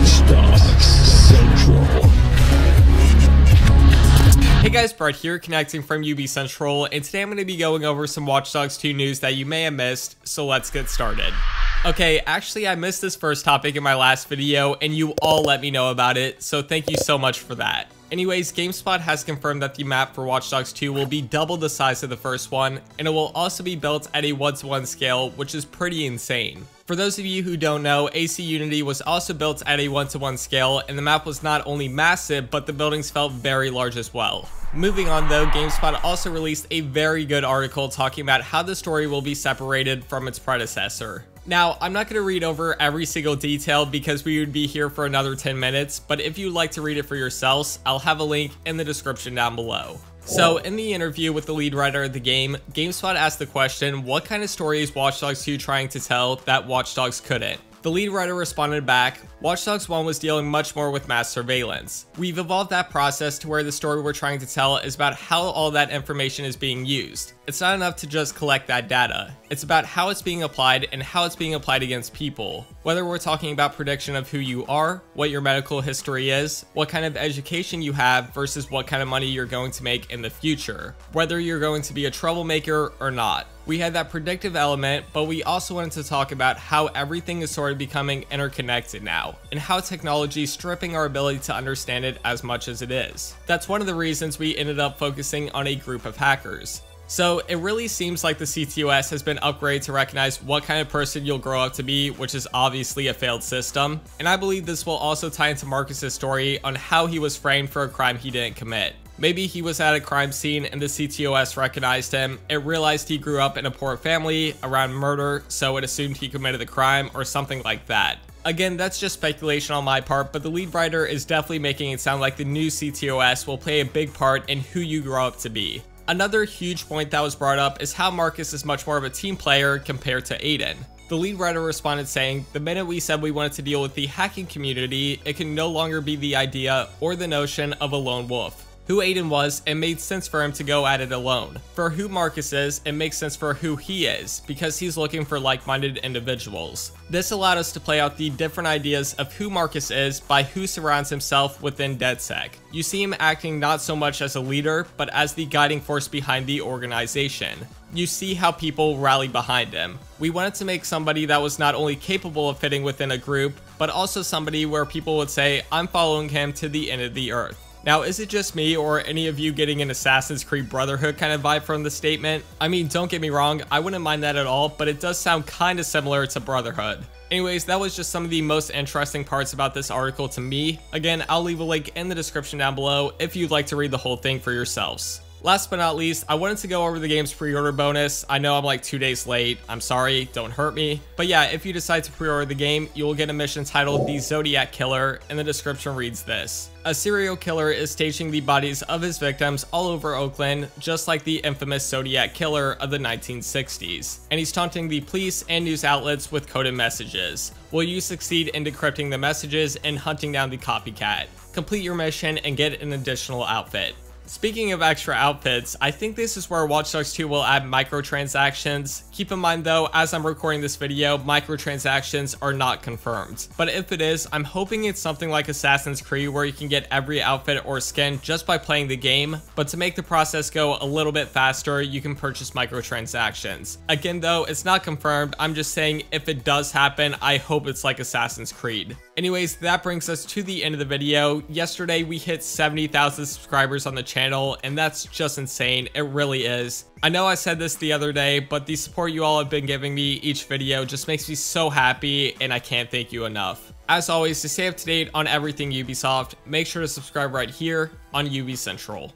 Watch Dogs Central. Hey guys, Brett here, connecting from UbiCentral, and today I'm going to be going over some Watch Dogs 2 news that you may have missed, so let's get started. Okay, actually I missed this first topic in my last video, and you all let me know about it, so thank you so much for that. Anyways, GameSpot has confirmed that the map for Watch Dogs 2 will be double the size of the first one, and it will also be built at a 1:1 scale, which is pretty insane. For those of you who don't know, AC Unity was also built at a 1:1 scale, and the map was not only massive, but the buildings felt very large as well. Moving on though, GameSpot also released a very good article talking about how the story will be separated from its predecessor. Now, I'm not going to read over every single detail because we would be here for another 10 minutes, but if you'd like to read it for yourselves, I'll have a link in the description down below. So, in the interview with the lead writer of the game, GameSpot asked the question, what kind of story is Watch Dogs 2 trying to tell that Watch Dogs couldn't? The lead writer responded back, Watch Dogs 1 was dealing much more with mass surveillance. We've evolved that process to where the story we're trying to tell is about how all that information is being used. It's not enough to just collect that data. It's about how it's being applied and how it's being applied against people. Whether we're talking about prediction of who you are, what your medical history is, what kind of education you have versus what kind of money you're going to make in the future, whether you're going to be a troublemaker or not. We had that predictive element, but we also wanted to talk about how everything is sort of becoming interconnected now, and how technology is stripping our ability to understand it as much as it is. That's one of the reasons we ended up focusing on a group of hackers. So it really seems like the CTOS has been upgraded to recognize what kind of person you'll grow up to be, which is obviously a failed system. And I believe this will also tie into Marcus's story on how he was framed for a crime he didn't commit. Maybe he was at a crime scene and the CTOS recognized him, it realized he grew up in a poor family around murder, so it assumed he committed the crime or something like that. Again, that's just speculation on my part, but the lead writer is definitely making it sound like the new CTOS will play a big part in who you grow up to be. Another huge point that was brought up is how Marcus is much more of a team player compared to Aiden. The lead writer responded saying, the minute we said we wanted to deal with the hacking community, it can no longer be the idea or the notion of a lone wolf. Who Aiden was, it made sense for him to go at it alone. For who Marcus is, it makes sense for who he is, because he's looking for like-minded individuals. This allowed us to play out the different ideas of who Marcus is by who surrounds himself within DedSec. You see him acting not so much as a leader, but as the guiding force behind the organization. You see how people rally behind him. We wanted to make somebody that was not only capable of fitting within a group, but also somebody where people would say, I'm following him to the end of the earth. Now, is it just me or any of you getting an Assassin's Creed Brotherhood kind of vibe from the statement? I mean, don't get me wrong, I wouldn't mind that at all, but it does sound kind of similar to Brotherhood. Anyways, that was just some of the most interesting parts about this article to me. Again, I'll leave a link in the description down below if you'd like to read the whole thing for yourselves. Last but not least, I wanted to go over the game's pre-order bonus. I know I'm like 2 days late. I'm sorry, don't hurt me. But yeah, if you decide to pre-order the game, you will get a mission titled the Zodiac Killer, and the description reads this. A serial killer is staging the bodies of his victims all over Oakland, just like the infamous Zodiac Killer of the 1960s. And he's taunting the police and news outlets with coded messages. Will you succeed in decrypting the messages and hunting down the copycat? Complete your mission and get an additional outfit. Speaking of extra outfits, I think this is where Watch Dogs 2 will add microtransactions. Keep in mind though, as I'm recording this video, microtransactions are not confirmed. But if it is, I'm hoping it's something like Assassin's Creed where you can get every outfit or skin just by playing the game. But to make the process go a little bit faster, you can purchase microtransactions. Again though, it's not confirmed. I'm just saying if it does happen, I hope it's like Assassin's Creed. Anyways, that brings us to the end of the video. Yesterday, we hit 70,000 subscribers on the channel, and that's just insane. It really is. I know I said this the other day, but the support you all have been giving me each video just makes me so happy, and I can't thank you enough. As always, to stay up to date on everything Ubisoft, make sure to subscribe right here on UbiCentral.